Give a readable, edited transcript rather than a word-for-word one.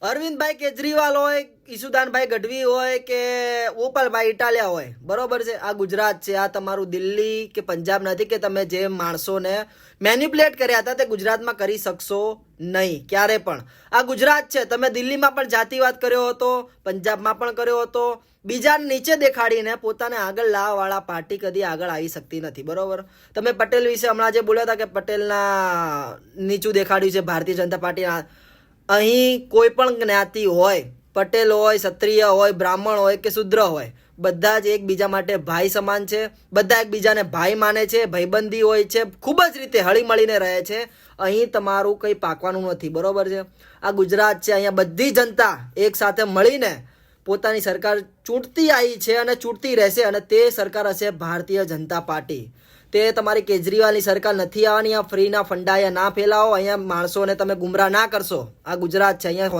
અરવિંદભાઈ કેજરીવાલ હોય, ઈસુદાનભાઈ ગઢવી હોય કે ગોપાલભાઈ ઇટાલિયા હોય, બરોબર છે, આ ગુજરાત છે. આ તમારું દિલ્હી કે પંજાબ નથી કે તમે જે માણસોને મેન્યુપ્યુલેટ કર્યા હતા તે ગુજરાતમાં કરી શકશો નહીં ક્યારે પણ. આ ગુજરાત છે. તમે દિલ્હીમાં પણ જાતિવાદ કર્યો હતો, પંજાબમાં પણ કર્યો હતો. બીજાને નીચે દેખાડીને પોતાને આગળ લાવવાવાળા પાર્ટી કદી આગળ આવી શકતી નથી, બરોબર. તમે પટેલ વિશે હમણાં જે બોલ્યા હતા કે પટેલના નીચું દેખાડ્યું છે ભારતીય જનતા પાર્ટીના. અહીં કોઈ પણ જ્ઞાતિ હોય, પટેલ હોય, ક્ષત્રિય હોય, બ્રાહ્મણ હોય કે શુદ્ર હોય, બધા જ એકબીજા માટે ભાઈ સમાન છે. બધા એકબીજાને ભાઈ માને છે, ભાઈબંધી હોય છે, ખૂબ જ રીતે હળી મળીને રહે છે. અહીં તમારું કંઈ પાકવાનું નથી, બરોબર છે. આ ગુજરાત છે, અહીંયા બધી જનતા એક સાથે મળીને પોતાની સરકાર ચૂંટતી આવી છે અને ચૂંટતી રહેશે, અને તે સરકાર હશે ભારતીય જનતા પાર્ટી. તે તમારી કેજરીવાલની સરકાર નથી આવવાની. આ ફ્રીના ફંડા અહીંયા ના ફેલાવો, અહીંયા માણસોને તમે ગુમરાહ ના કરશો. આ ગુજરાત છે, અહીંયા